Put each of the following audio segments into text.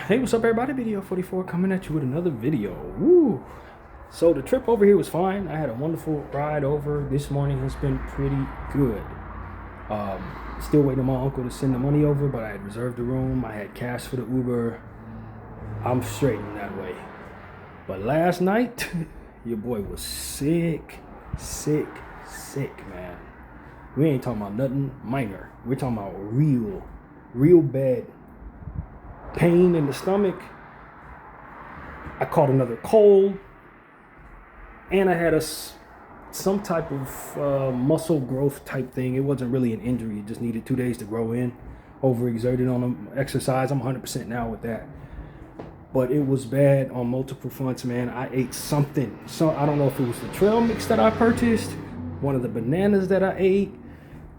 Hey, what's up everybody? Bdf 44 coming at you with another video. Woo! So the trip over here was fine. I had a wonderful ride over. This morning has been pretty good. Still waiting on my uncle to send the money over, but I had reserved the room. I had cash for the Uber. I'm straight in that way. But last night, your boy was sick, man. We ain't talking about nothing minor. We're talking about real bad pain in the stomach. I caught another cold, and I had some type of muscle growth type thing. It wasn't really an injury. It just needed 2 days to grow in. Overexerted on exercise. I'm 100% now with that. But it was bad on multiple fronts, man. I ate something. So I don't know if it was the trail mix that I purchased, one of the bananas that I ate.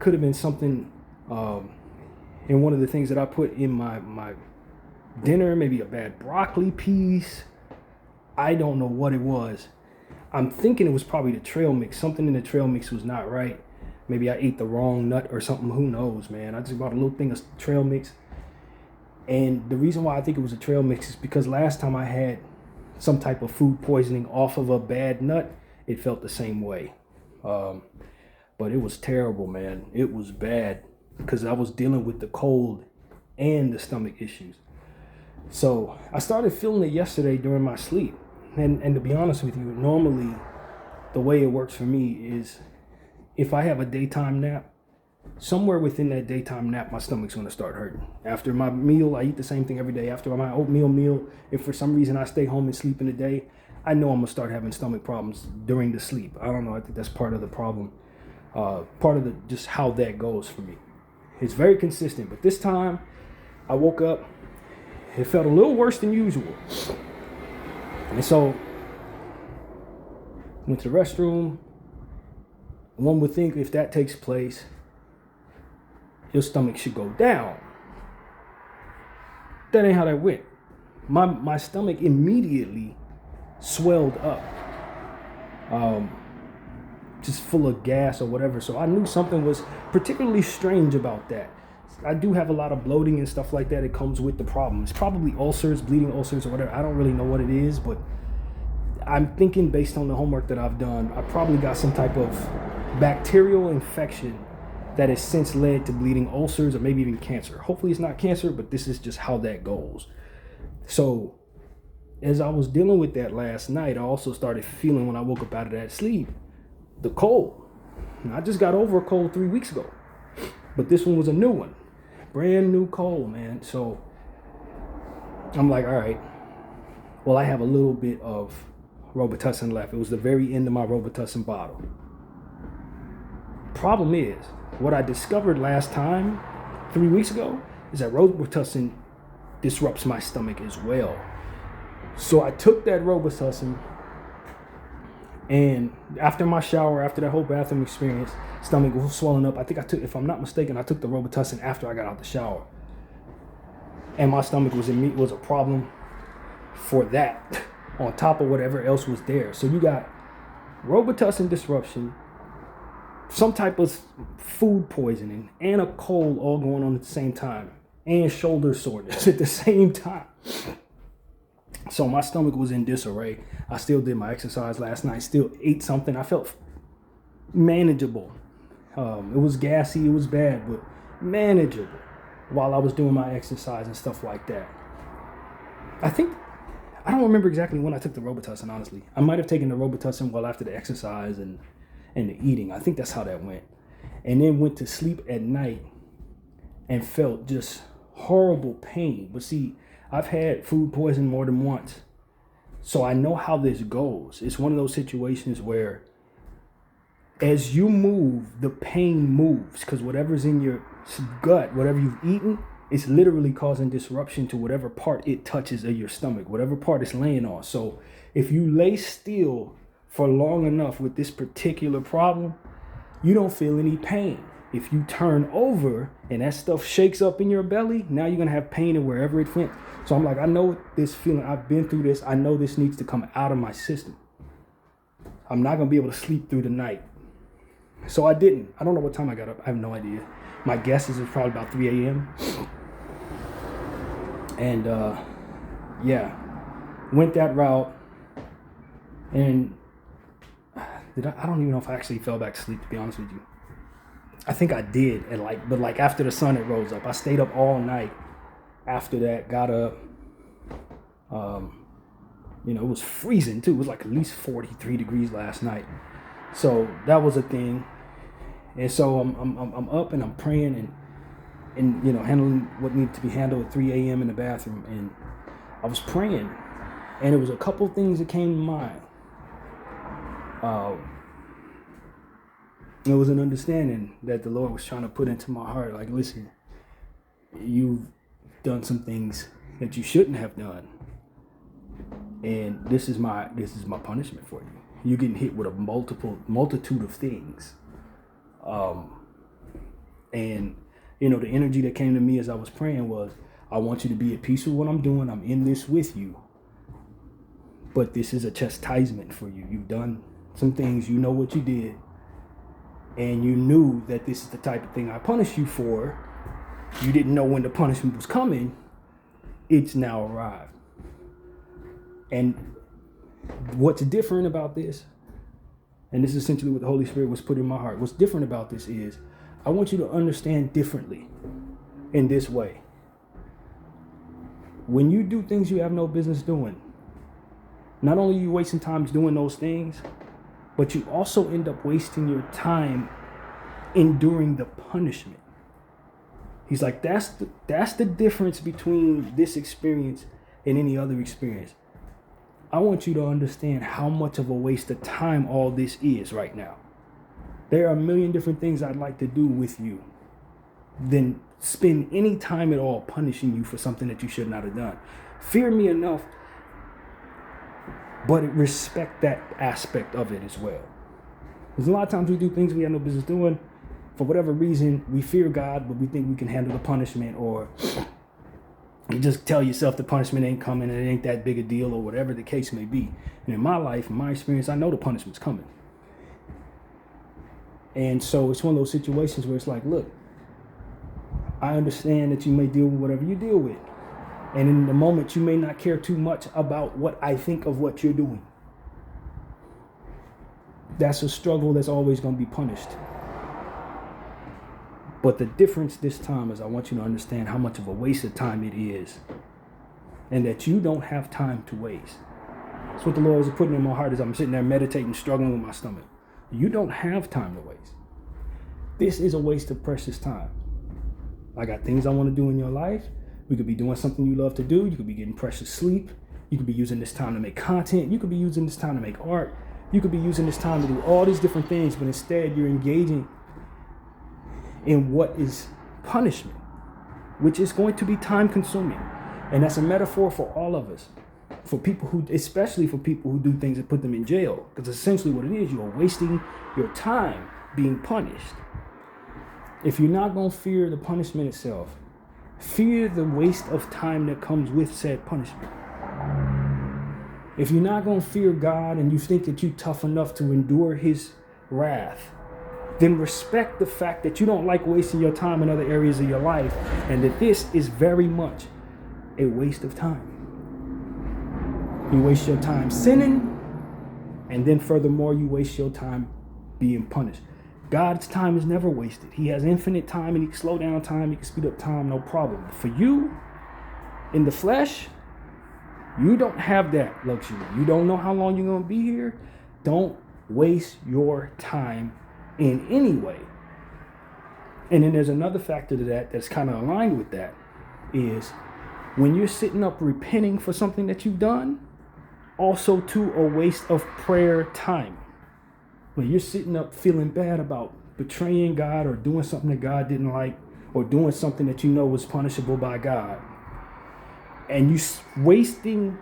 Could have been something in one of the things that I put in my dinner, maybe a bad broccoli piece. I don't know what it was. I'm thinking it was probably the trail mix. Something in the trail mix was not right. Maybe I ate the wrong nut or something. Who knows, man? I just bought a little thing of trail mix. And the reason why I think it was a trail mix is because last time I had some type of food poisoning off of a bad nut, it felt the same way. But it was terrible, man. It was bad because I was dealing with the cold and the stomach issues. So I started feeling it yesterday during my sleep. And to be honest with you, normally the way it works for me is if I have a daytime nap, somewhere within that daytime nap, my stomach's going to start hurting. After my meal, I eat the same thing every day. After my oatmeal meal, if for some reason I stay home and sleep in the day, I know I'm going to start having stomach problems during the sleep. I don't know. I think that's part of the problem. Part of just how that goes for me. It's very consistent. But this time I woke up, it felt a little worse than usual. And so went to the restroom. One would think if that takes place, your stomach should go down. That ain't how that went. My stomach immediately swelled up. Just full of gas or whatever. So I knew something was particularly strange about that. I do have a lot of bloating and stuff like that. It comes with the problem. It's probably ulcers, bleeding ulcers or whatever. I don't really know what it is, but I'm thinking based on the homework that I've done, I probably got some type of bacterial infection that has since led to bleeding ulcers or maybe even cancer. Hopefully it's not cancer, but this is just how that goes. So as I was dealing with that last night, I also started feeling when I woke up out of that sleep, the cold. And I just got over a cold 3 weeks ago, but this one was a new one. Brand new cold, man. So I'm like, all right, well, I have a little bit of Robitussin left. It was the very end of my Robitussin bottle. Problem is, what I discovered last time, 3 weeks ago, is that Robitussin disrupts my stomach as well. So I took that Robitussin, and after my shower, after that whole bathroom experience, stomach was swelling up. I think I took, if I'm not mistaken, I took the Robitussin after I got out the shower. And my stomach was a problem for that, on top of whatever else was there. So you got Robitussin disruption, some type of food poisoning, and a cold all going on at the same time, and shoulder soreness at the same time. So my stomach was in disarray. I still did my exercise last night, still ate something. I felt manageable. It was gassy, it was bad, but manageable while I was doing my exercise and stuff like that. I don't remember exactly when I took the Robitussin, honestly. I might have taken the Robitussin well after the exercise and the eating. I think that's how that went. And then went to sleep at night and felt just horrible pain. But see, I've had food poisoning more than once, so I know how this goes. It's one of those situations where as you move, the pain moves, because whatever's in your gut, whatever you've eaten, it's literally causing disruption to whatever part it touches of your stomach, whatever part it's laying on. So if you lay still for long enough with this particular problem, you don't feel any pain. If you turn over and that stuff shakes up in your belly, now you're going to have pain in wherever it went. So I'm like, I know this feeling. I've been through this. I know this needs to come out of my system. I'm not going to be able to sleep through the night. So I didn't. I don't know what time I got up. I have no idea. My guess is it's probably about 3 a.m. And yeah, went that route, and I don't even know if I actually fell back to sleep, to be honest with you. I think I did, but after the sun had rose up, I stayed up all night. After that, got up. It was freezing too. It was like at least 43 degrees last night, so that was a thing. And so I'm up and I'm praying and handling what needed to be handled at 3 a.m. in the bathroom, and I was praying, and there was a couple things that came to mind. It was an understanding that the Lord was trying to put into my heart, like, listen, you've done some things that you shouldn't have done, and this is my punishment for you. You're getting hit with a multitude of things. And the energy that came to me as I was praying was, I want you to be at peace with what I'm doing. I'm in this with you, but this is a chastisement for you. You've done some things, you know what you did, and you knew that this is the type of thing I punish you for. You didn't know when the punishment was coming. It's now arrived. And what's different about this, and this is essentially what the Holy Spirit was put in my heart, what's different about this is, I want you to understand differently in this way. When you do things you have no business doing, not only are you wasting time doing those things, but you also end up wasting your time enduring the punishment. He's like, that's the difference between this experience and any other experience. I want you to understand how much of a waste of time all this is right now. There are a million different things I'd like to do with you than spend any time at all punishing you for something that you should not have done. Fear me enough, but respect that aspect of it as well. Because a lot of times we do things we have no business doing. For whatever reason, we fear God, but we think we can handle the punishment, or you just tell yourself the punishment ain't coming and it ain't that big a deal, or whatever the case may be. And in my life, in my experience, I know the punishment's coming. And so it's one of those situations where it's like, look, I understand that you may deal with whatever you deal with. And in the moment, you may not care too much about what I think of what you're doing. That's a struggle that's always going to be punished. But the difference this time is I want you to understand how much of a waste of time it is, and that you don't have time to waste. That's what the Lord is putting in my heart as I'm sitting there meditating, struggling with my stomach. You don't have time to waste. This is a waste of precious time. I got things I want to do in your life. We could be doing something you love to do. You could be getting precious sleep. You could be using this time to make content. You could be using this time to make art. You could be using this time to do all these different things, but instead you're engaging in what is punishment, which is going to be time consuming. And that's a metaphor for all of us, especially for people who do things that put them in jail, because essentially what it is, you are wasting your time being punished. If you're not going to fear the punishment itself, fear the waste of time that comes with said punishment. If you're not going to fear God and you think that you're tough enough to endure his wrath, then respect the fact that you don't like wasting your time in other areas of your life, and that this is very much a waste of time. You waste your time sinning, and then furthermore, you waste your time being punished. God's time is never wasted. He has infinite time, and he can slow down time, he can speed up time, no problem. For you, in the flesh, you don't have that luxury. You don't know how long you're going to be here. Don't waste your time in any way. And then there's another factor to that that's kind of aligned with that, is when you're sitting up repenting for something that you've done, also too a waste of prayer time. When you're sitting up feeling bad about betraying God or doing something that God didn't like, or doing something that you know was punishable by God, and you wasting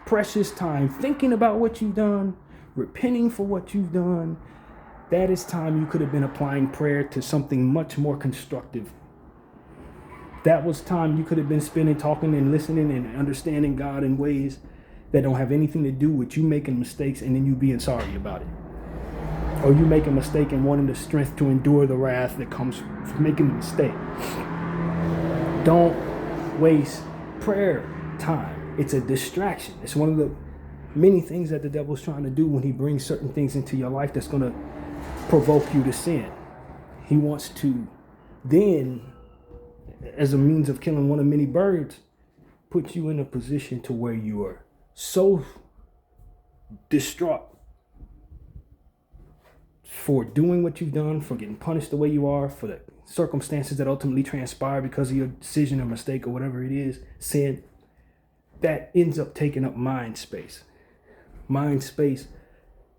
precious time thinking about what you've done, repenting for what you've done, that is time you could have been applying prayer to something much more constructive. That was time you could have been spending talking and listening and understanding God in ways that don't have anything to do with you making mistakes and then you being sorry about it. Or you make a mistake and wanting the strength to endure the wrath that comes from making the mistake. Don't waste prayer time. It's a distraction. It's one of the many things that the devil's trying to do when he brings certain things into your life that's going to provoke you to sin. He wants to then, as a means of killing one of many birds, put you in a position to where you are so distraught for doing what you've done, for getting punished the way you are, for the circumstances that ultimately transpire because of your decision or mistake or whatever it is, sin, that ends up taking up mind space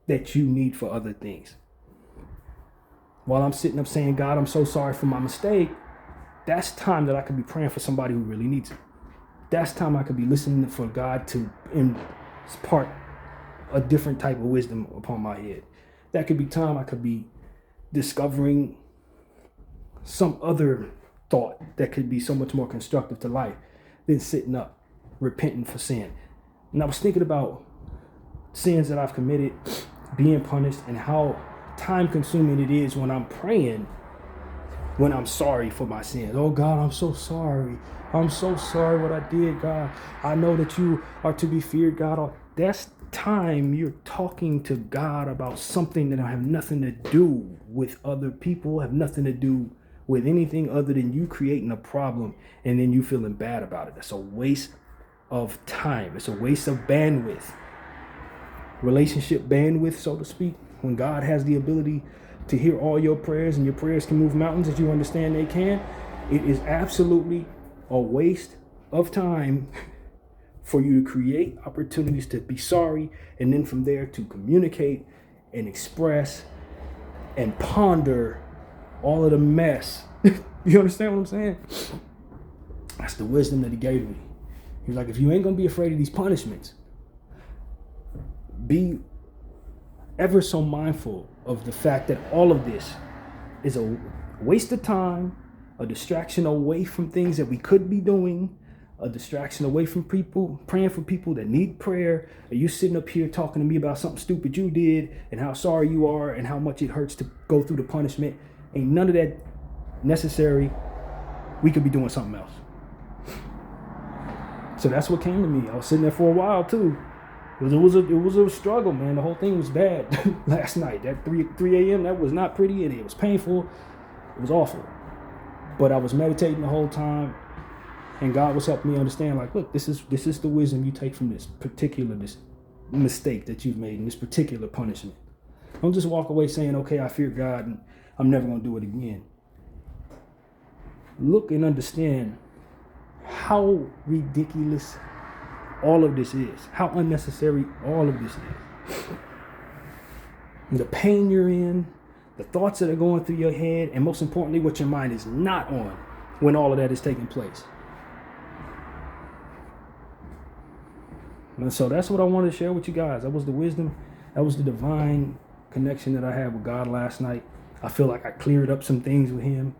that you need for other things. While I'm sitting up saying, God, I'm so sorry for my mistake, that's time that I could be praying for somebody who really needs it. That's time I could be listening for God to impart a different type of wisdom upon my head. That could be time I could be discovering some other thought that could be so much more constructive to life than sitting up repenting for sin. And I was thinking about sins that I've committed, being punished, and how time consuming it is when I'm praying, when I'm sorry for my sins. Oh God, I'm so sorry. I'm so sorry what I did, God. I know that you are to be feared, God. That's time you're talking to God about something that have nothing to do with other people, have nothing to do with anything other than you creating a problem and then you feeling bad about it. That's a waste of time. It's a waste of bandwidth. Relationship bandwidth, so to speak. When God has the ability to hear all your prayers and your prayers can move mountains as you understand they can, it is absolutely a waste of time for you to create opportunities to be sorry, and then from there to communicate and express and ponder all of the mess. You understand what I'm saying? That's the wisdom that he gave me. He was like, if you ain't gonna be afraid of these punishments, be ever so mindful of the fact that all of this is a waste of time, a distraction away from things that we could be doing, a distraction away from people, praying for people that need prayer. Are you sitting up here talking to me about something stupid you did and how sorry you are and how much it hurts to go through the punishment? Ain't none of that necessary. We could be doing something else. So that's what came to me. I was sitting there for a while too. It was a struggle, man. The whole thing was bad last night. That 3 a.m., that was not pretty, and it was painful. It was awful. But I was meditating the whole time, and God was helping me understand, like, look, this is the wisdom you take from this mistake that you've made in this particular punishment. Don't just walk away saying, okay, I fear God, and I'm never going to do it again. Look and understand how ridiculous all of this is, how unnecessary all of this is. The pain you're in, the thoughts that are going through your head, and most importantly, what your mind is not on when all of that is taking place. And so that's what I wanted to share with you guys. That was the wisdom. That was the divine connection that I had with God last night. I feel like I cleared up some things with him.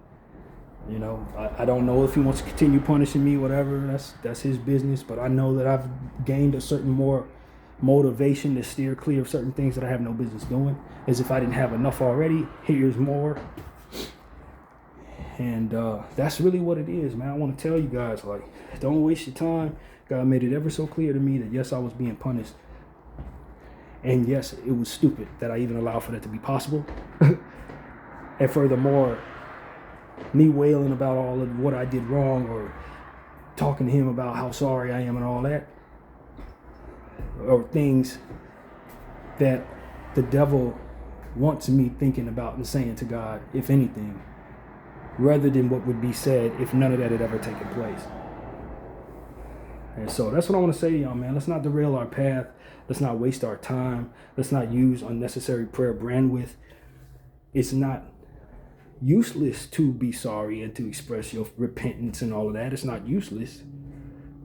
You know, I don't know if he wants to continue punishing me, whatever. That's his business. But I know that I've gained a certain more motivation to steer clear of certain things that I have no business doing. As if I didn't have enough already. Here's more. And that's really what it is, man. I want to tell you guys, like, don't waste your time. God made it ever so clear to me that, yes, I was being punished. And yes, it was stupid that I even allowed for that to be possible. And furthermore, me wailing about all of what I did wrong or talking to him about how sorry I am and all that, or things that the devil wants me thinking about and saying to God, if anything, rather than what would be said if none of that had ever taken place. And so that's what I want to say to y'all, man. Let's not derail our path. Let's not waste our time. Let's not use unnecessary prayer bandwidth. It's not useless to be sorry and to express your repentance and all of that. It's not useless.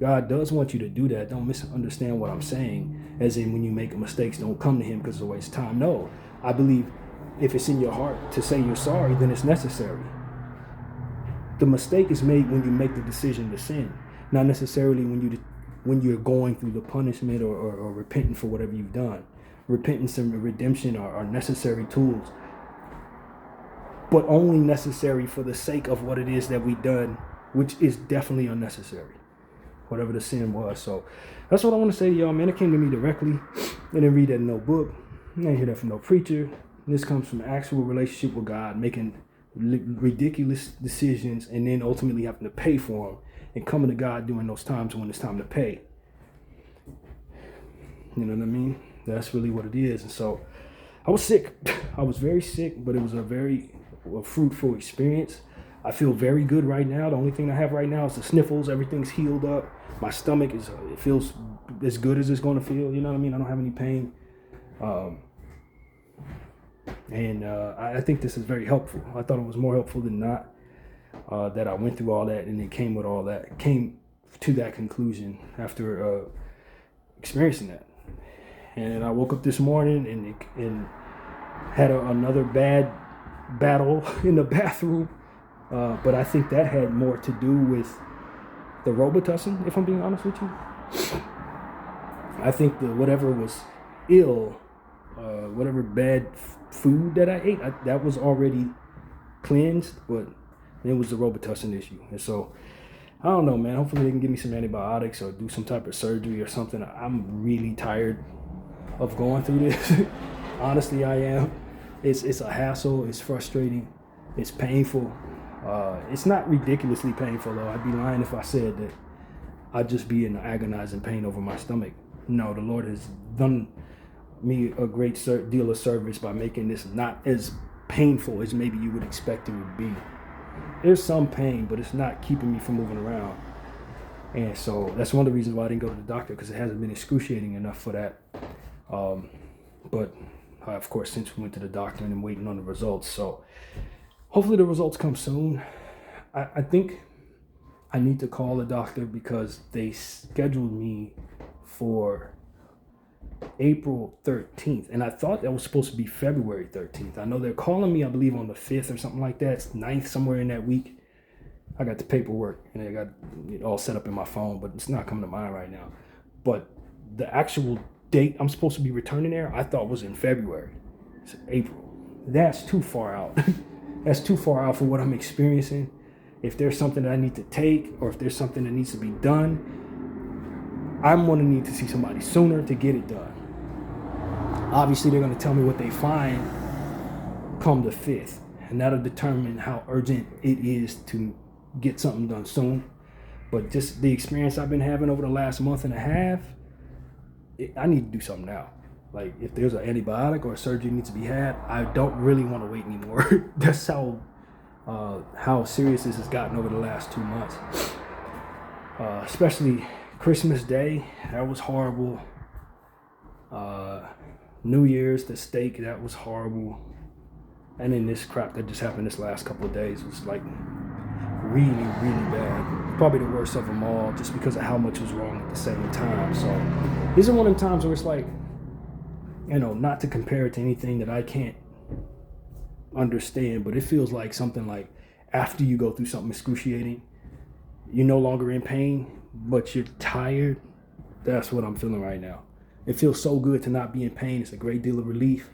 God does want you to do that. Don't misunderstand what I'm saying, as in when you make mistakes, don't come to him because it's a waste of time. No, I believe if it's in your heart to say you're sorry, then it's necessary. The mistake is made when you make the decision to sin, not necessarily when you're going through the punishment or repenting for whatever you've done. Repentance and redemption are necessary tools, but only necessary for the sake of what it is that we've done, which is definitely unnecessary. whatever the sin was. So that's what I want to say to y'all, man. It came to me directly. I didn't read that in no book. I didn't hear that from no preacher. This comes from actual relationship with God, making ridiculous decisions and then ultimately having to pay for them, and coming to God during those times when it's time to pay. You know what I mean? That's really what it is. And so I was sick. I was very sick, but it was a very fruitful experience. I feel very good right now. The only thing I have right now is the sniffles. Everything's healed up. My stomach it feels as good as it's going to feel. You know what I mean? I don't have any pain. I think this is very helpful. I thought it was more helpful than not, that I went through all that and it came with all that. Came to that conclusion after experiencing that. And I woke up this morning and had another bad battle in the bathroom. But I think that had more to do with the Robitussin, if I'm being honest with you. I think whatever was ill, whatever bad food that I ate, that was already cleansed, but it was the Robitussin issue. And so, I don't know, man. Hopefully they can give me some antibiotics or do some type of surgery or something. I'm really tired of going through this. Honestly, I am. It's a hassle. It's frustrating. It's painful. It's not ridiculously painful, though. I'd be lying if I said that I'd just be in agonizing pain over my stomach. No, the Lord has done me a great deal of service by making this not as painful as maybe you would expect it would be. There's some pain, but it's not keeping me from moving around. And so that's one of the reasons why I didn't go to the doctor, because it hasn't been excruciating enough for that. But I, of course, since we went to the doctor and I'm waiting on the results. So hopefully the results come soon. I think I need to call the doctor because they scheduled me for April 13th. And I thought that was supposed to be February 13th. I know they're calling me, I believe, on the 5th or something like that. It's 9th, somewhere in that week. I got the paperwork and I got it all set up in my phone, but it's not coming to mind right now. But the actual date I'm supposed to be returning there, I thought was in February. It's April. That's too far out. That's too far out for what I'm experiencing. If there's something that I need to take, or if there's something that needs to be done, I'm going to need to see somebody sooner to get it done. Obviously, they're going to tell me what they find come the 5th, and that'll determine how urgent it is to get something done soon. But just the experience I've been having over the last month and a half, I need to do something now. Like, if there's an antibiotic or a surgery needs to be had, I don't really want to wait anymore. That's how serious this has gotten over the last 2 months. Especially Christmas Day, that was horrible. New Year's, the steak, that was horrible. And then this crap that just happened this last couple of days was like really, really bad. Probably the worst of them all, just because of how much was wrong at the same time. So these are one of the times where it's like, you know, not to compare it to anything that I can't understand, but it feels like something like after you go through something excruciating, you're no longer in pain, but you're tired. That's what I'm feeling right now. It feels so good to not be in pain. It's a great deal of relief,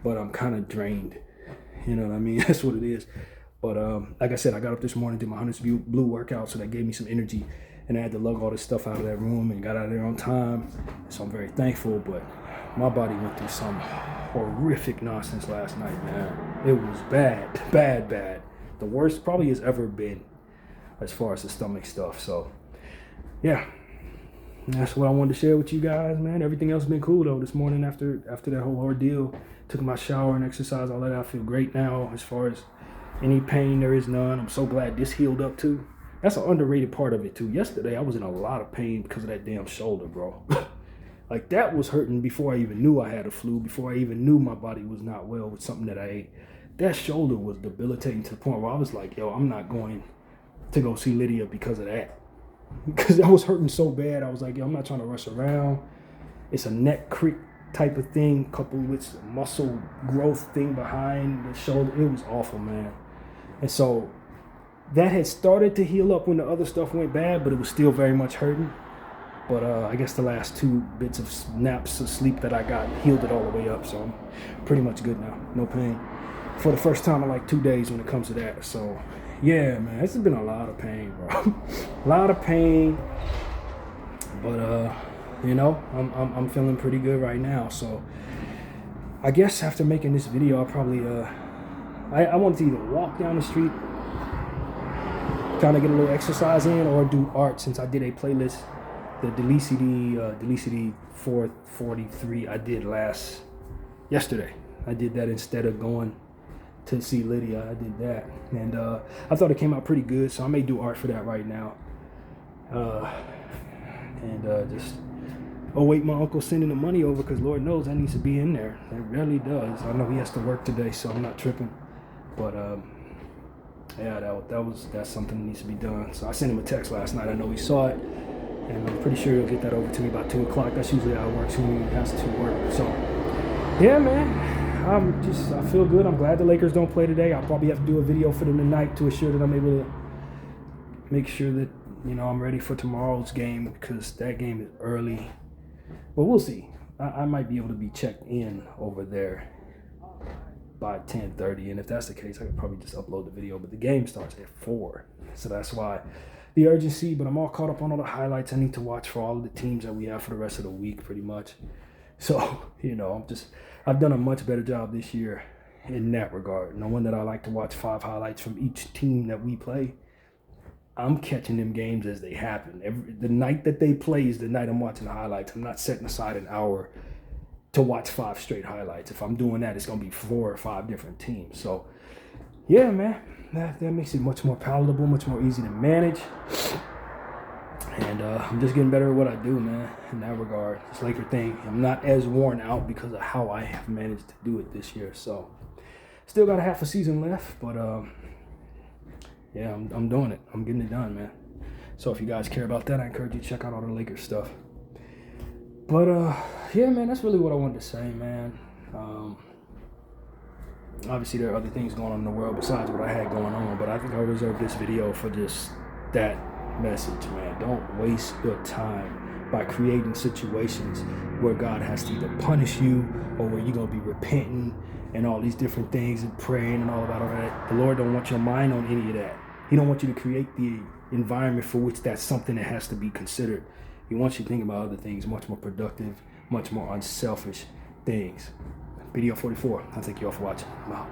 but I'm kind of drained. You know what I mean? That's what it is. But like I said, I got up this morning, did my 100 blue workout, so that gave me some energy, and I had to lug all this stuff out of that room and got out of there on time. So I'm very thankful, but my body went through some horrific nonsense last night, man. It was bad. The worst probably has ever been as far as the stomach stuff. So yeah, that's what I wanted to share with you guys, man. Everything else has been cool though. This morning after that whole ordeal, took my shower and exercise, all that. I feel great now. As far as any pain, there is none. I'm so glad this healed up too. That's an underrated part of it too. Yesterday I was in a lot of pain because of that damn shoulder, bro. Like, that was hurting before I even knew I had a flu, before I even knew my body was not well with something that I ate. That shoulder was debilitating to the point where I was like, yo, I'm not going to go see Lydia because of that. Because I was hurting so bad. I was like, yo, I'm not trying to rush around. It's a neck crick type of thing, coupled with some muscle growth thing behind the shoulder. It was awful, man. And so that had started to heal up when the other stuff went bad, but it was still very much hurting. But I guess the last 2 bits of naps of sleep that I got healed it all the way up. So I'm pretty much good now. No pain. For the first time in like 2 days when it comes to that. So yeah, man, this has been a lot of pain, bro. A lot of pain. But you know, I'm feeling pretty good right now. So I guess after making this video, I'll probably I wanted to either walk down the street, kind of get a little exercise in, or do art, since I did a playlist, the Delicity 443 I did yesterday. I did that instead of going to see Lydia. I did that, and I thought it came out pretty good, so I may do art for that right now. And just await my uncle sending the money over, because Lord knows that needs to be in there. It really does. I know he has to work today, so I'm not tripping. But yeah, that's something that needs to be done. So I sent him a text last night. I know he saw it, and I'm pretty sure he'll get that over to me by 2 o'clock. That's usually how it works when he has to work. So yeah, man. I feel good. I'm glad the Lakers don't play today. I'll probably have to do a video for them tonight to assure that I'm able to make sure that, you know, I'm ready for tomorrow's game, because that game is early. But we'll see. I might be able to be checked in over there by 10:30, and if that's the case, I could probably just upload the video. But the game starts at 4, so that's why the urgency. But I'm all caught up on all the highlights I need to watch for all of the teams that we have for the rest of the week, pretty much. So, you know, I've done a much better job this year in that regard. Knowing that I like to watch 5 highlights from each team that we play, I'm catching them games as they happen. The night that they play is the night I'm watching the highlights. I'm not setting aside an hour to watch 5 straight highlights. If I'm doing that, it's going to be 4 or 5 different teams. So, yeah, man, that makes it much more palatable, much more easy to manage. And I'm just getting better at what I do, man, in that regard. This Laker thing, I'm not as worn out because of how I have managed to do it this year. So, still got a half a season left, but yeah, I'm doing it. I'm getting it done, man. So if you guys care about that, I encourage you to check out all the Lakers stuff. But yeah, man, that's really what I wanted to say, man. Obviously, there are other things going on in the world besides what I had going on, but I think I'll reserve this video for just that message, man. Don't waste your time by creating situations where God has to either punish you or where you're going to be repenting and all these different things and praying and all about all that. The Lord don't want your mind on any of that. He don't want you to create the environment for which that's something that has to be considered. He wants you to think about other things, much more productive, much more unselfish things. Bdf 44, I thank you all for watching. I'm out.